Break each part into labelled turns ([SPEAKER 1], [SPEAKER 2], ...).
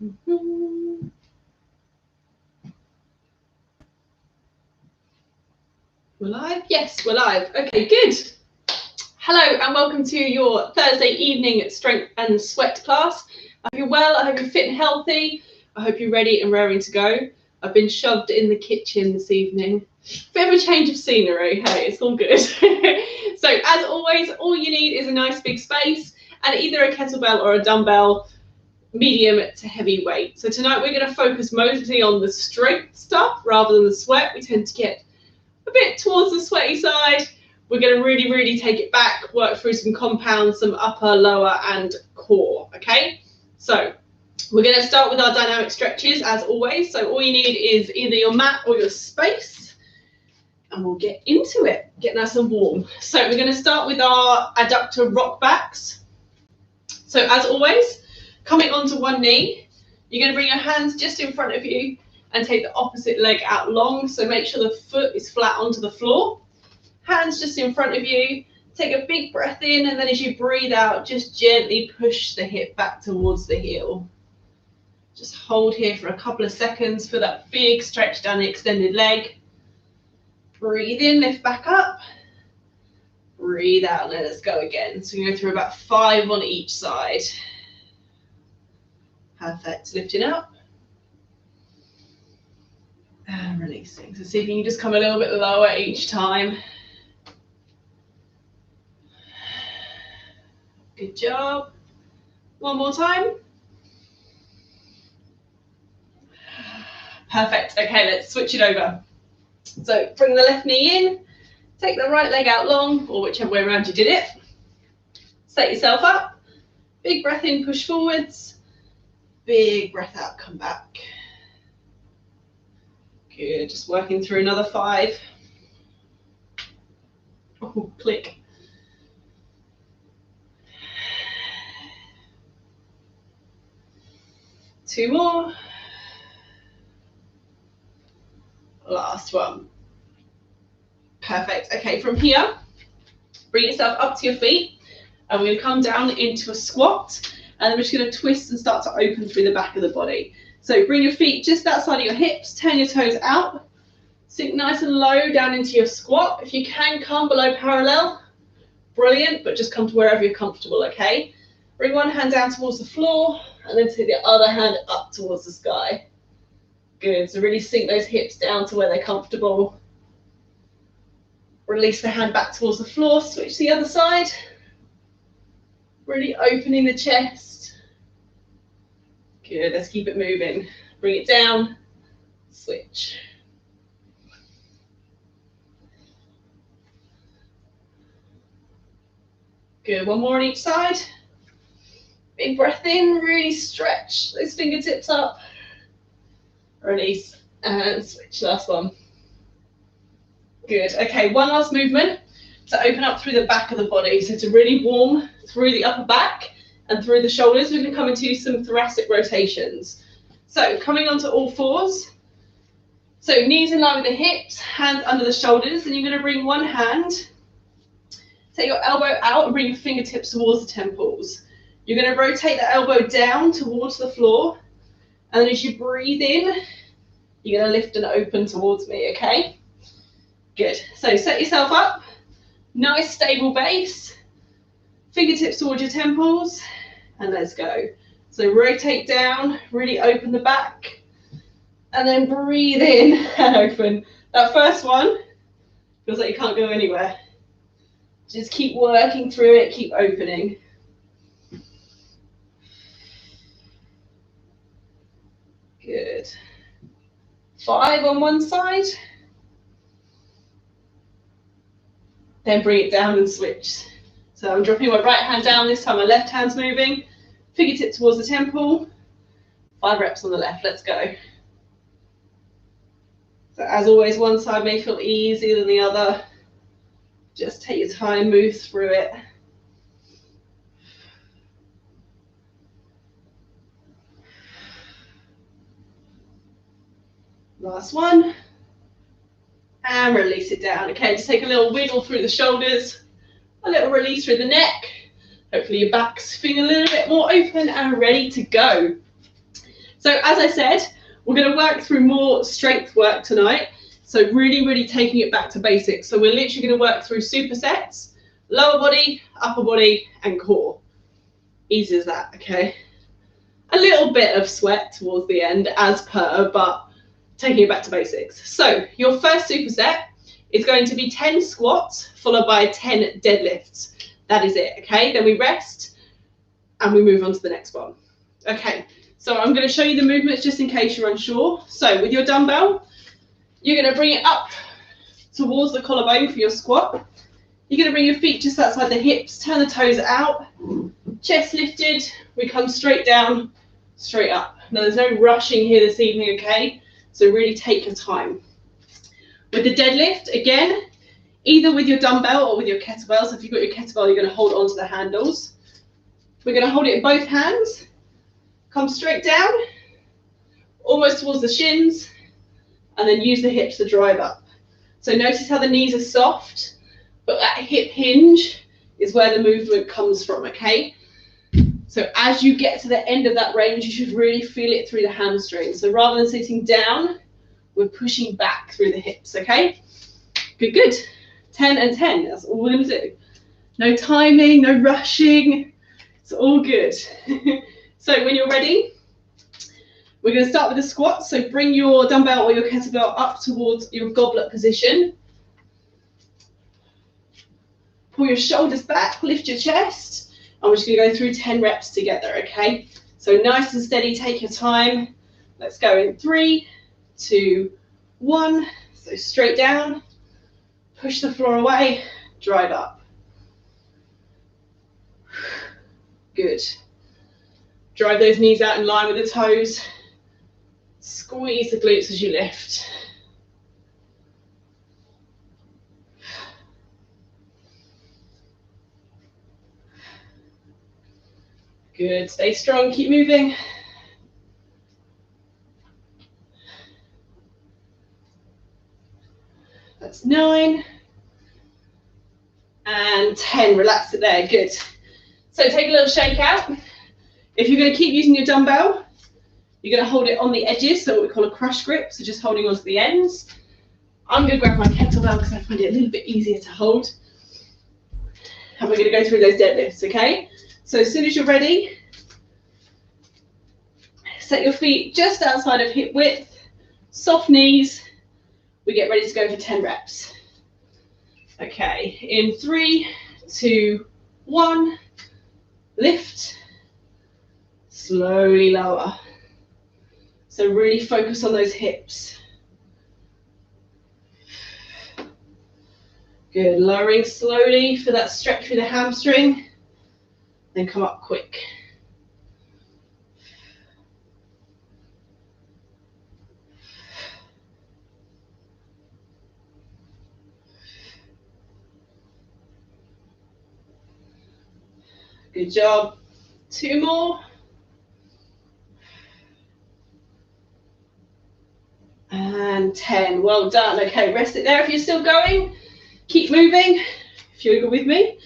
[SPEAKER 1] We're live? Yes, we're live. Okay, good. Hello and welcome to your Thursday evening strength and sweat class. I hope you're well, I hope you're fit and healthy. I hope you're ready and raring to go. I've been shoved in the kitchen this evening. Bit of a change of scenery, hey, it's all good. So as always, all you need is a nice big space and either a kettlebell or a dumbbell, medium to heavy weight. So tonight we're going to focus mostly on the strength stuff rather than the sweat. We tend to get a bit towards the sweaty side. We're going to really take it back, work through some compounds, some upper, lower and core, okay? So we're going to start with our dynamic stretches as always. So all you need is either your mat or your space and we'll get into it, get nice and warm. So we're going to start with our adductor rock backs. So as always, coming onto one knee, you're going to bring your hands just in front of you and take the opposite leg out long. So make sure the foot is flat onto the floor. Hands just in front of you. Take a big breath in and then as you breathe out, just gently push the hip back towards the heel. Just hold here for a couple of seconds for that big stretch down the extended leg. Breathe in, lift back up. Breathe out, let us go again. So we go through about 5 on each side. Perfect, lifting up. And releasing. So see if you can just come a little bit lower each time. Good job. One more time. Perfect. Okay, let's switch it over. So bring the left knee in, take the right leg out long, or whichever way around you did it. Set yourself up. Big breath in, push forwards. Big breath out, come back. Good, just working through another 5. Oh, click. Two more. Last one. Perfect. Okay, from here, bring yourself up to your feet. And we're going to come down into a squat. And we're just going to twist and start to open through the back of the body. So bring your feet just outside of your hips, turn your toes out, sink nice and low down into your squat. If you can come below parallel, brilliant, but just come to wherever you're comfortable, okay? Bring one hand down towards the floor and then take the other hand up towards the sky. Good, so really sink those hips down to where they're comfortable. Release the hand back towards the floor, switch to the other side. Really opening the chest. Good, let's keep it moving. Bring it down, switch. Good, one more on each side. Big breath in, really stretch those fingertips up. Release and switch, last one. Good, okay, one last movement to open up through the back of the body. So to really warm through the upper back and through the shoulders, we're going to come into some thoracic rotations. So coming onto all fours. So knees in line with the hips, hands under the shoulders, and you're going to bring one hand, take your elbow out and bring your fingertips towards the temples. You're going to rotate the elbow down towards the floor, and then as you breathe in, you're going to lift and open towards me, okay? Good. So set yourself up, nice stable base, fingertips towards your temples, and let's go. So rotate down, really open the back, and then breathe in and open. That first one feels like you can't go anywhere. Just keep working through it, keep opening. Good. 5 on one side. Then bring it down and switch. So I'm dropping my right hand down, this time my left hand's moving. Fingertip towards the temple. 5 reps on the left, let's go. So as always, one side may feel easier than the other. Just take your time, move through it. Last one. And release it down. Okay, just take a little wiggle through the shoulders, a little release through the neck. Hopefully your back's feeling a little bit more open and ready to go. So as I said, we're going to work through more strength work tonight. So really taking it back to basics. So we're literally going to work through supersets, lower body, upper body, and core. Easy as that, okay? A little bit of sweat towards the end as per, but taking it back to basics. So your first superset is going to be 10 squats followed by 10 deadlifts. That is it, okay? Then we rest and we move on to the next one. Okay, so I'm going to show you the movements just in case you're unsure. So with your dumbbell, you're going to bring it up towards the collarbone for your squat. You're going to bring your feet just outside the hips, turn the toes out, chest lifted, we come straight down, straight up. Now there's no rushing here this evening, okay? So really take your time. With the deadlift, again, either with your dumbbell or with your kettlebell. So if you've got your kettlebell, you're going to hold onto the handles. We're going to hold it in both hands, come straight down, almost towards the shins, and then use the hips to drive up. So notice how the knees are soft, but that hip hinge is where the movement comes from, okay? So as you get to the end of that range, you should really feel it through the hamstrings. So rather than sitting down, we're pushing back through the hips, okay? Good, good. 10 and 10, that's all we're going to do. No timing, no rushing, it's all good. So when you're ready, we're going to start with the squat. So bring your dumbbell or your kettlebell up towards your goblet position. Pull your shoulders back, lift your chest, and we're just going to go through 10 reps together, okay? So nice and steady, take your time. Let's go in 3, 2, 1. So straight down, push the floor away, drive up. Good. Drive those knees out in line with the toes. Squeeze the glutes as you lift. Good, stay strong, keep moving. That's 9. And 10, relax it there, good. So take a little shake out. If you're going to keep using your dumbbell, you're going to hold it on the edges, so what we call a crush grip, so just holding onto the ends. I'm going to grab my kettlebell because I find it a little bit easier to hold. And we're going to go through those deadlifts, okay? So as soon as you're ready, set your feet just outside of hip width, soft knees. We get ready to go for 10 reps. Okay, in 3, 2, 1, lift, slowly lower. So really focus on those hips. Good, lowering slowly for that stretch through the hamstring, then come up quick. Good job. 2 more. And 10, well done. Okay, rest it there if you're still going. Keep moving. If you're with me,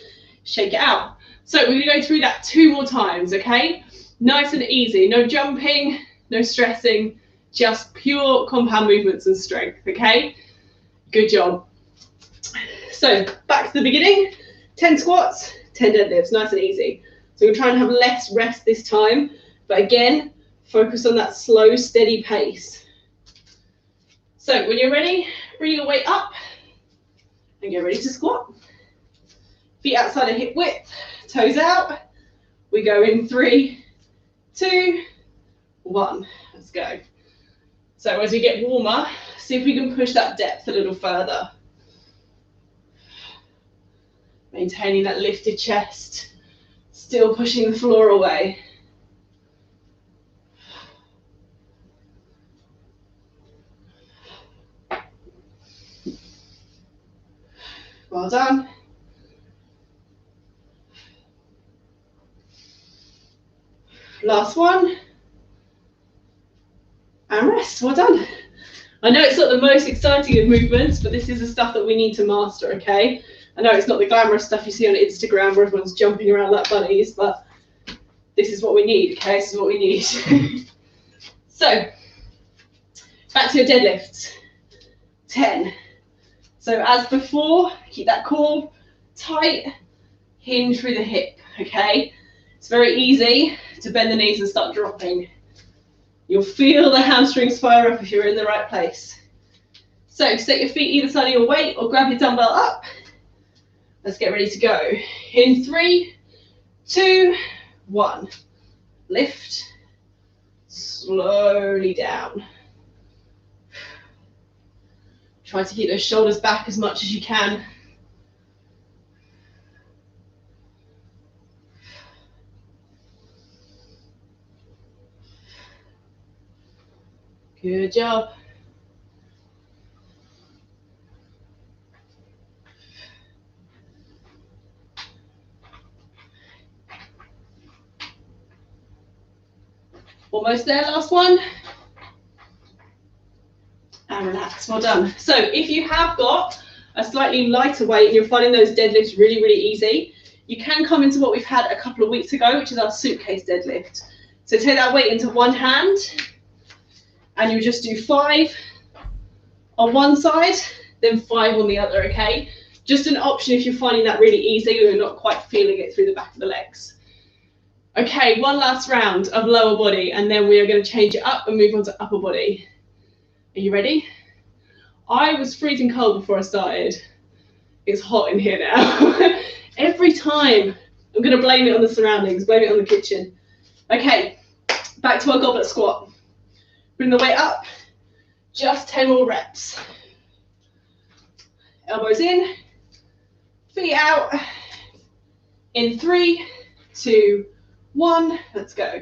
[SPEAKER 1] shake it out. So we're gonna go through that 2 more times, okay? Nice and easy, no jumping, no stressing, just pure compound movements and strength, okay? Good job. So back to the beginning, 10 squats, 10 deadlifts, nice and easy. So we're trying to have less rest this time, but again, focus on that slow, steady pace. So when you're ready, bring your weight up and get ready to squat. Feet outside of hip width, toes out. We go in 3, 2, 1. Let's go. So as we get warmer, see if we can push that depth a little further. Maintaining that lifted chest, still pushing the floor away. Well done. Last one. And rest. Well done. I know it's not the most exciting of movements, but this is the stuff that we need to master, okay? I know it's not the glamorous stuff you see on Instagram where everyone's jumping around like bunnies, but this is what we need, okay? This is what we need. So back to your deadlifts. 10. So as before, keep that core tight, hinge through the hip, okay? It's very easy to bend the knees and start dropping. You'll feel the hamstrings fire up if you're in the right place. So set your feet either side of your weight or grab your dumbbell up. Let's get ready to go. In 3, 2, 1. Lift, slowly down. Try to keep those shoulders back as much as you can. Good job. Almost there, last one. And relax, well done. So if you have got a slightly lighter weight and you're finding those deadlifts really, really easy, you can come into what we've had a couple of weeks ago, which is our suitcase deadlift. So take that weight into one hand and you just do 5 on one side, then 5 on the other, okay? Just an option if you're finding that really easy or you're not quite feeling it through the back of the legs. Okay, one last round of lower body and then we are going to change it up and move on to upper body. Are you ready? I was freezing cold before I started. It's hot in here now. Every time. I'm going to blame it on the surroundings, blame it on the kitchen. Okay, back to our goblet squat. Bring the weight up, just 10 more reps. Elbows in, feet out. In 3, 2, 1, let's go.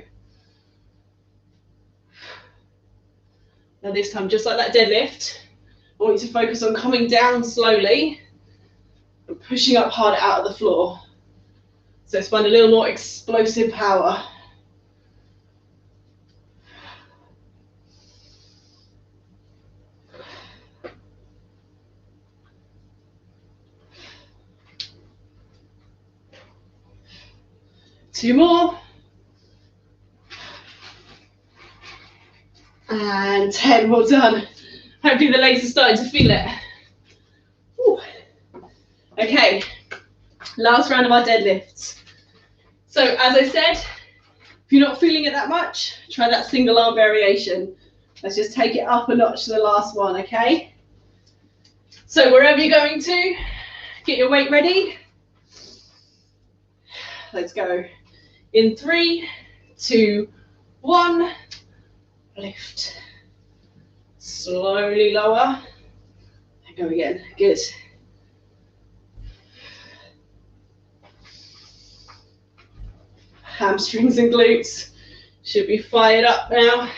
[SPEAKER 1] Now this time, just like that deadlift, I want you to focus on coming down slowly and pushing up hard out of the floor. So let's find a little more explosive power. Two more. And 10, well done. Hopefully the legs are starting to feel it. Whew. Okay, last round of our deadlifts. So as I said, if you're not feeling it that much, try that single arm variation. Let's just take it up a notch to the last one, okay? So wherever you're going to, get your weight ready. Let's go. In 3, 2, 1, lift. Slowly lower. Go again. Good. Hamstrings and glutes should be fired up now.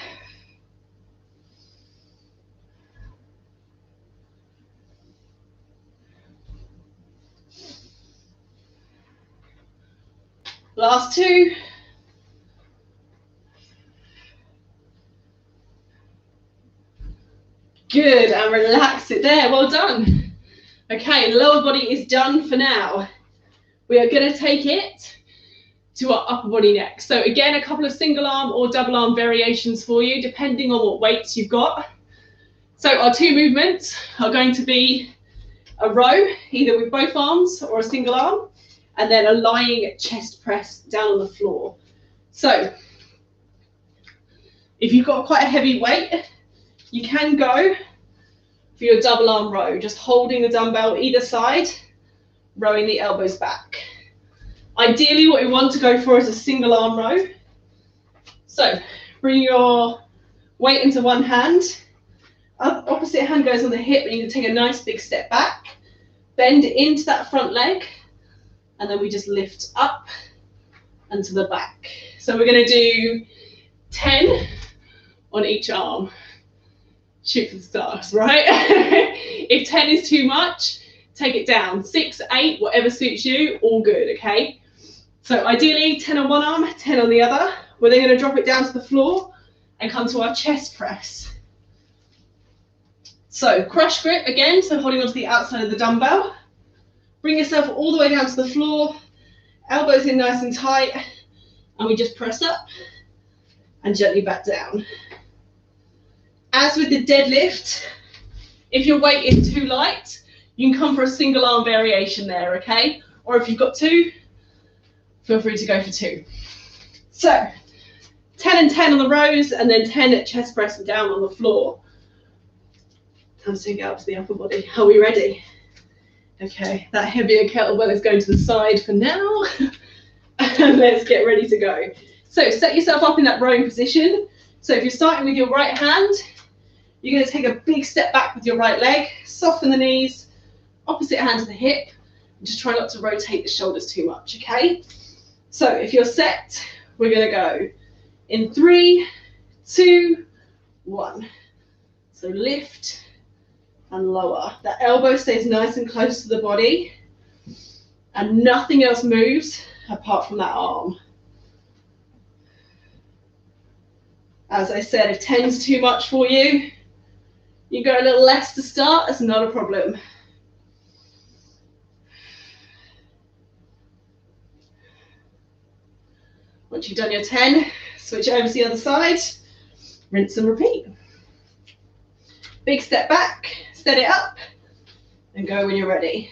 [SPEAKER 1] Last 2. Good, and relax it there. Well done. Okay, lower body is done for now. We are going to take it to our upper body next. So again, a couple of single arm or double arm variations for you, depending on what weights you've got. So our 2 movements are going to be a row, either with both arms or a single arm, and then a lying chest press down on the floor. So if you've got quite a heavy weight, you can go for your double arm row, just holding the dumbbell either side, rowing the elbows back. Ideally, what we want to go for is a single arm row. So bring your weight into one hand, opposite hand goes on the hip, and you can take a nice big step back, bend into that front leg, and then we just lift up and to the back. So we're going to do 10 on each arm. Shoot for the stars, right? If 10 is too much, take it down. 6, 8, whatever suits you, all good, okay? So ideally 10 on one arm, 10 on the other. We're then going to drop it down to the floor and come to our chest press. So crush grip again, so holding onto the outside of the dumbbell. Bring yourself all the way down to the floor, elbows in nice and tight, and we just press up and gently back down. As with the deadlift, if your weight is too light, you can come for a single arm variation there, okay? Or if you've got two, feel free to go for two. So 10 and 10 on the rows, and then 10 at chest press and down on the floor. Time to get up to the upper body. Are we ready? Okay, that heavier kettlebell is going to the side for now. And let's get ready to go. So set yourself up in that rowing position. So if you're starting with your right hand, you're going to take a big step back with your right leg, soften the knees, opposite hand to the hip, and just try not to rotate the shoulders too much, okay? So if you're set, we're going to go in 3, 2, 1. So lift and lower. That elbow stays nice and close to the body, and nothing else moves apart from that arm. As I said, if 10's too much for you, you go a little less to start, that's not a problem. Once you've done your 10, switch over to the other side, rinse and repeat. Big step back, set it up, and go when you're ready.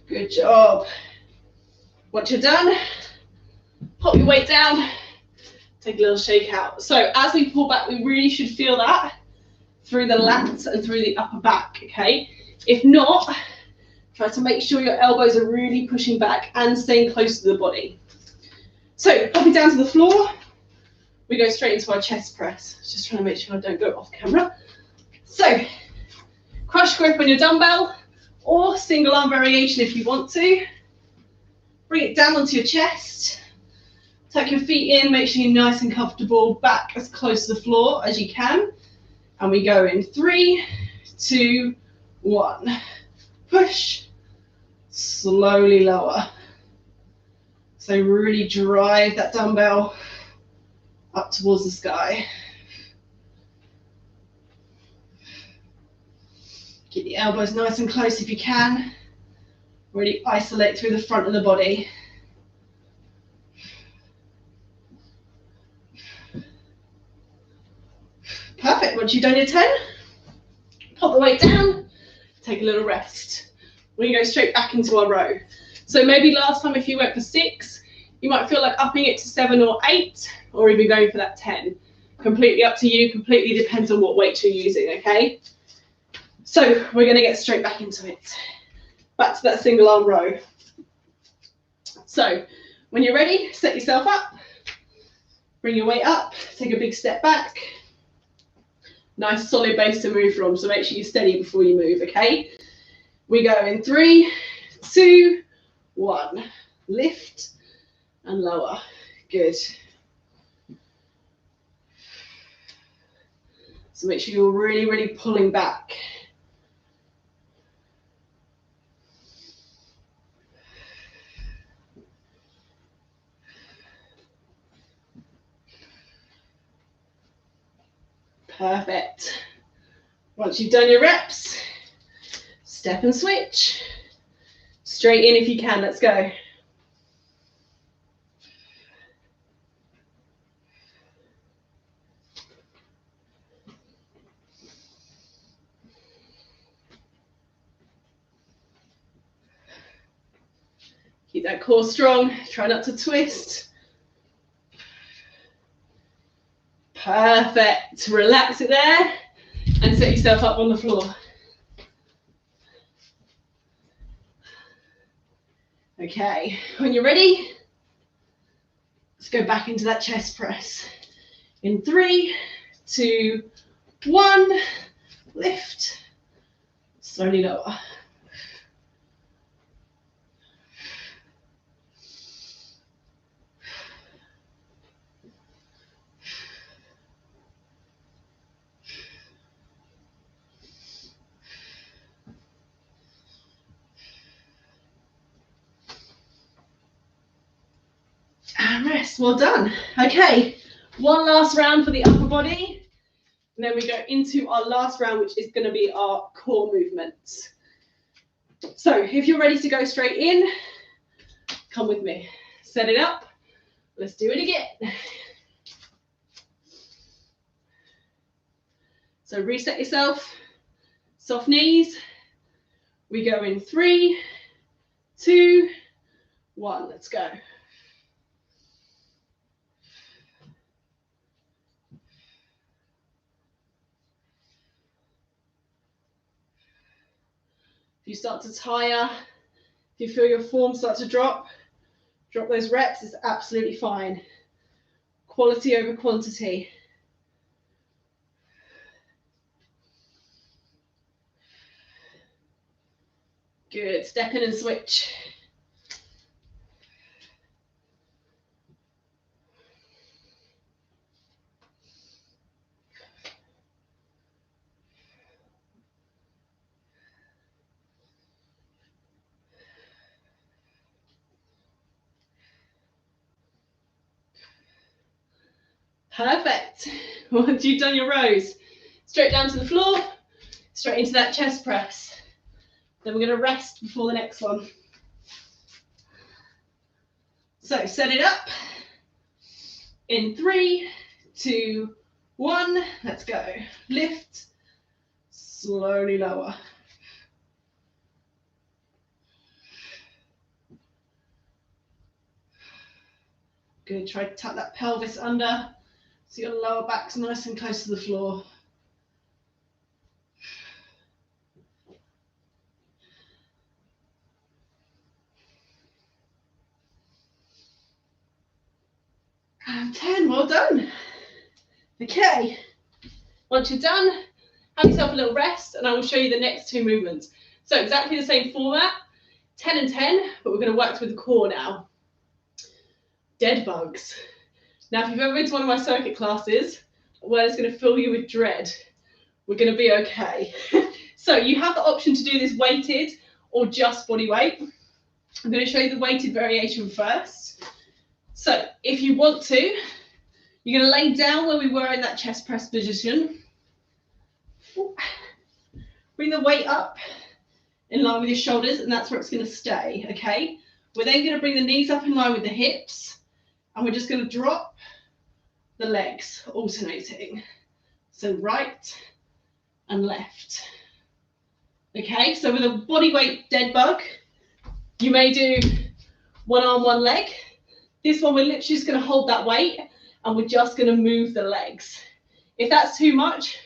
[SPEAKER 1] Good job. Once you're done, pop your weight down, take a little shake out. So as we pull back, we really should feel that through the lats and through the upper back, okay? If not, try to make sure your elbows are really pushing back and staying close to the body. So pop it down to the floor, we go straight into our chest press. Just trying to make sure I don't go off camera. So crush grip on your dumbbell, or single arm variation if you want to. Bring it down onto your chest. Tuck your feet in, make sure you're nice and comfortable, back as close to the floor as you can. And we go in 3, 2, 1. Push, slowly lower. So really drive that dumbbell up towards the sky. Keep the elbows nice and close if you can. Really isolate through the front of the body. Perfect. Once you've done your 10, pop the weight down, take a little rest. We're going to go straight back into our row. So maybe last time if you went for 6, you might feel like upping it to 7 or 8, or even going for that 10. Completely up to you, completely depends on what weight you're using, okay? So we're going to get straight back into it. Back to that single arm row. So when you're ready, set yourself up, bring your weight up, take a big step back. Nice solid base to move from, so make sure you're steady before you move, okay? We go in 3, 2, 1. Lift and lower. Good. So make sure you're really, really pulling back. Perfect. Once you've done your reps, step and switch. Straight in if you can, let's go. Keep that core strong, try not to twist. Perfect. Relax it there and set yourself up on the floor. Okay, when you're ready, let's go back into that chest press. In 3, 2, 1, lift, slowly lower. And rest. Well done. Okay, one last round for the upper body. And then we go into our last round, which is going to be our core movements. So if you're ready to go straight in, come with me. Set it up. Let's do it again. So reset yourself. Soft knees. We go in 3, 2, 1. Let's go. If you start to tire, if you feel your form start to drop those reps, it's absolutely fine. Quality over quantity. Good, step in and switch. Perfect. Once you've done your rows, straight down to the floor, straight into that chest press. Then we're going to rest before the next one. So set it up. In 3, 2, 1. Let's go. Lift. Slowly lower. Good. Try to tuck that pelvis under so your lower back's nice and close to the floor. And 10, well done. Okay, once you're done, have yourself a little rest and I will show you the next 2 movements. So exactly the same format, 10 and 10, but we're going to work with the core now. Dead bugs. Now, if you've ever been to one of my circuit classes, where it's going to fill you with dread, we're going to be okay. So you have the option to do this weighted or just body weight. I'm going to show you the weighted variation first. So if you want to, you're going to lay down where we were in that chest press position. Bring the weight up in line with your shoulders, and that's where it's going to stay, okay? We're then going to bring the knees up in line with the hips, and we're just going to drop the legs, alternating. So right and left. Okay, so with a body weight dead bug, you may do one arm, one leg. This one, we're literally just going to hold that weight and we're just going to move the legs. If that's too much,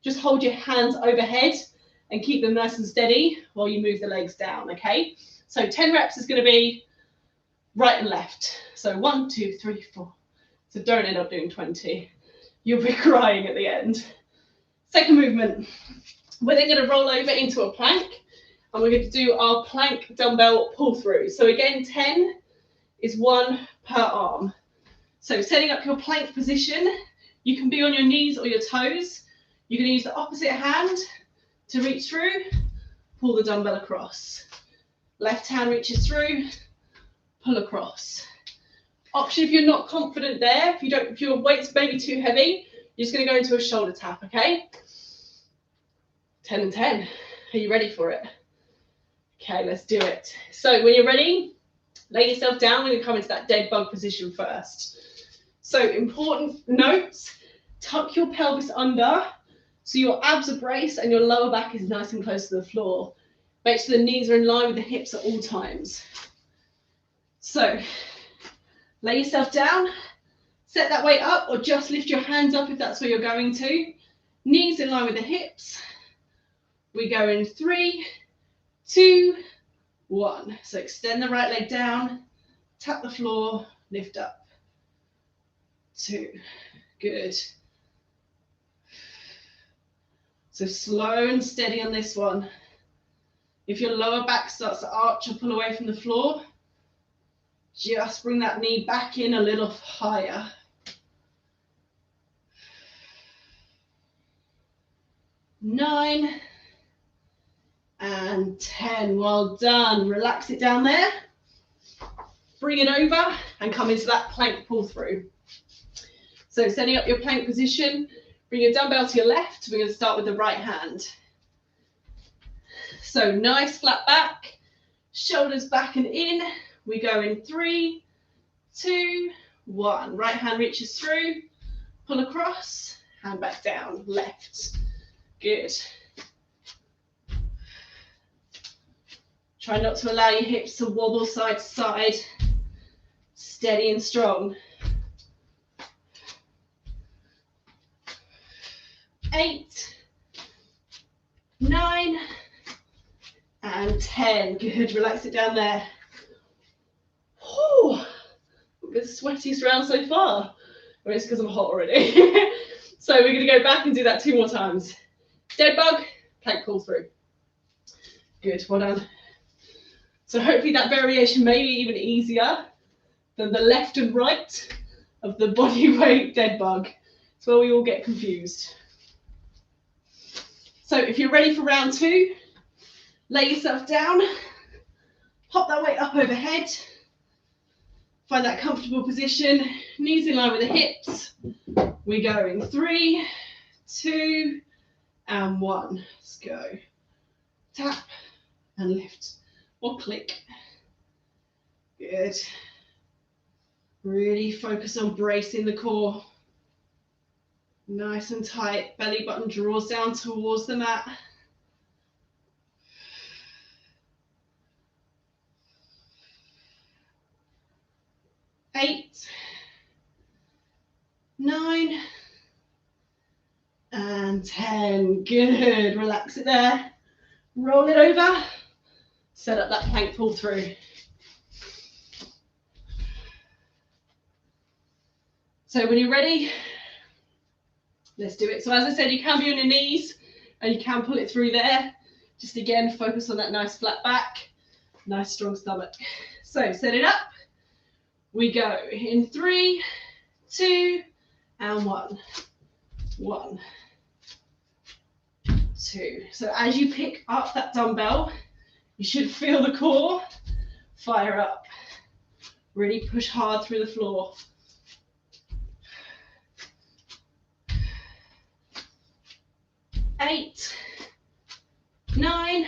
[SPEAKER 1] just hold your hands overhead and keep them nice and steady while you move the legs down, okay? So 10 reps is going to be right and left. So 1, 2, 3, 4. So don't end up doing 20. You'll be crying at the end. Second movement, we're then going to roll over into a plank and we're going to do our plank dumbbell pull through. So again, 10 is 1 per arm. So setting up your plank position, you can be on your knees or your toes. You're going to use the opposite hand to reach through, pull the dumbbell across. Left hand reaches through, pull across. Option if you're not confident there, if your weight's maybe too heavy, you're just going to go into a shoulder tap, okay? 10 and 10. Are you ready for it? Okay, let's do it. So when you're ready, lay yourself down. We're going to come into that dead bug position first. So important notes, tuck your pelvis under so your abs are braced and your lower back is nice and close to the floor. Make sure the knees are in line with the hips at all times. So lay yourself down, set that weight up or just lift your hands up if that's where you're going to. Knees in line with the hips. We go in 3, 2, 1. So extend the right leg down, tap the floor, lift up. 2, good. So slow and steady on this one. If your lower back starts to arch or pull away from the floor, just bring that knee back in a little higher. 9 and 10. Well done. Relax it down there. Bring it over and come into that plank pull through. So setting up your plank position, Bring your dumbbell to your left. We're going to start with the right hand. So nice flat back, shoulders back and in. We go in 3, 2, 1. Right hand reaches through, pull across, hand back down, left. Good. Try not to allow your hips to wobble side to side. Steady and strong. 8, 9, and 10. Good. Relax it down there. Whew. The sweatiest round so far. I mean, it's because I'm hot already. So we're going to go back and do that 2 more times. Dead bug, plank pull through. Good. Well done. So hopefully that variation may be even easier than the left and right of the body weight dead bug. It's where we all get confused. So if you're ready for round 2, lay yourself down, pop that weight up overhead, find that comfortable position, knees in line with the hips. We go in 3, 2, and 1. Let's go. Tap and lift. Or click. Good. Really focus on bracing the core. Nice and tight. Belly button draws down towards the mat. 8, 9, and 10. Good. Relax it there. Roll it over. Set up that plank pull through. So when you're ready, let's do it. So as I said, you can be on your knees and you can pull it through there. Just again, focus on that nice flat back, nice strong stomach. So set it up. We go in 3, 2, and 1. 1, 2. So as you pick up that dumbbell, you should feel the core fire up. Really push hard through the floor. 8, 9,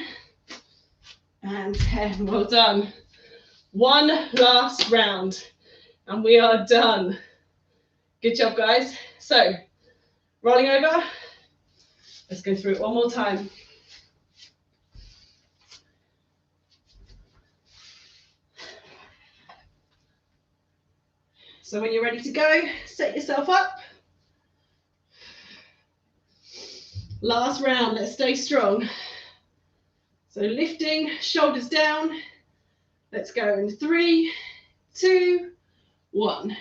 [SPEAKER 1] and 10. Well done. One last round and we are done. Good job, guys. So rolling over. Let's go through it one more time. So when you're ready to go, set yourself up. Last round, let's stay strong. So lifting, shoulders down. Let's go in 3, 2, 1.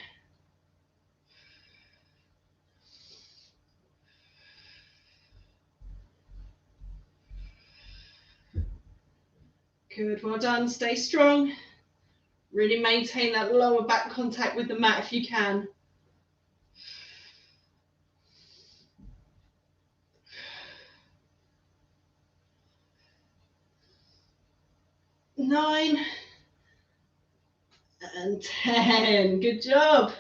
[SPEAKER 1] Good, well done. Stay strong. Really maintain that lower back contact with the mat if you can. 9 and 10. Good job.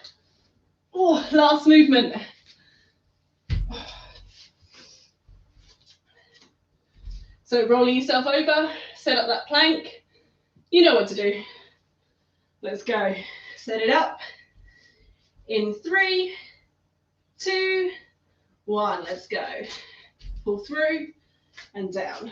[SPEAKER 1] Oh, last movement. So rolling yourself over, set up that plank. You know what to do. Let's go. Set it up. In 3, 2, 1. Let's go. Pull through and down.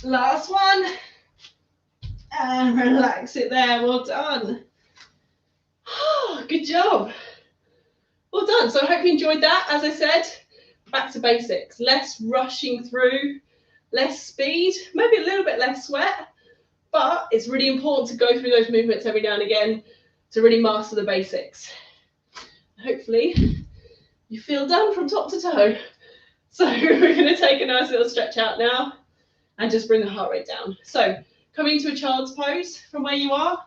[SPEAKER 1] Last one. And relax it there. Well done. Oh, good job. Well done. So I hope you enjoyed that. As I said, back to basics. Less rushing through, less speed, maybe a little bit less sweat, but it's really important to go through those movements every now and again to really master the basics. Hopefully you feel done from top to toe. So we're going to take a nice little stretch out now and just bring the heart rate down. So coming to a child's pose from where you are,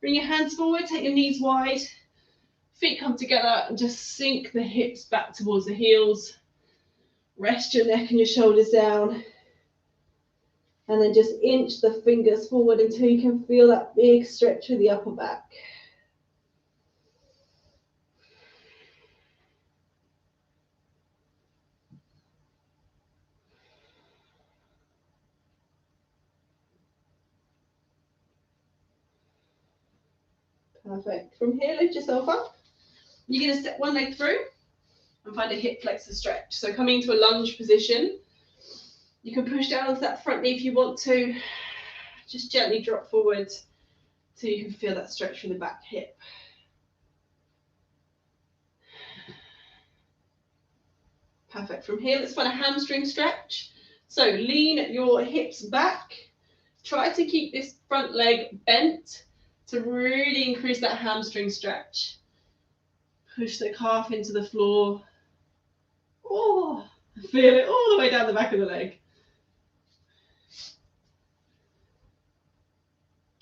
[SPEAKER 1] bring your hands forward, take your knees wide, Feet come together and just sink the hips back towards the heels. Rest your neck and your shoulders down. And then just inch the fingers forward until you can feel that big stretch through the upper back. Perfect. From here, lift yourself up. You're going to step one leg through and find a hip flexor stretch. So coming into a lunge position, you can push down onto that front knee if you want to. Just gently drop forward so you can feel that stretch through the back hip. Perfect. From here, let's find a hamstring stretch. So lean your hips back. Try to keep this front leg bent to really increase that hamstring stretch. Push the calf into the floor. Oh, feel it all the way down the back of the leg.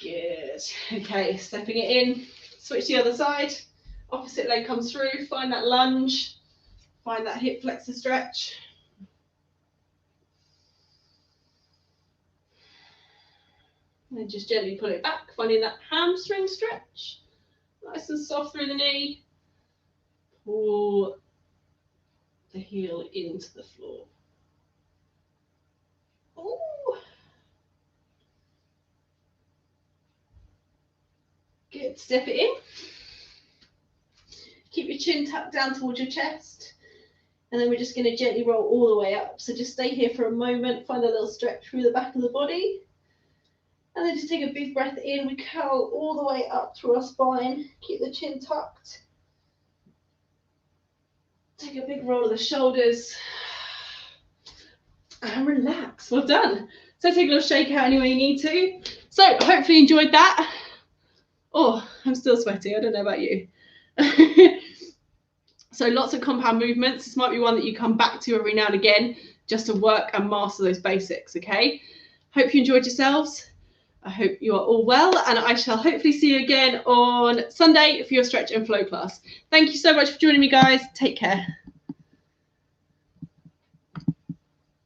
[SPEAKER 1] Good. Okay, stepping it in. Switch the other side. Opposite leg comes through. Find that lunge. Find that hip flexor stretch. And just gently pull it back, finding that hamstring stretch. Nice and soft through the knee. Pull the heel into the floor. Ooh. Good. Step it in. Keep your chin tucked down towards your chest. And then we're just going to gently roll all the way up. So just stay here for a moment. Find a little stretch through the back of the body. And then just take a big breath in. We curl all the way up through our spine. Keep the chin tucked. Take a big roll of the shoulders. And relax. Well done. So take a little shake out any way you need to. So hopefully you enjoyed that. Oh, I'm still sweaty. I don't know about you. So lots of compound movements. This might be one that you come back to every now and again just to work and master those basics, okay? Hope you enjoyed yourselves. I hope you are all well, and I shall hopefully see you again on Sunday for your stretch and flow class. Thank you so much for joining me, guys. Take care.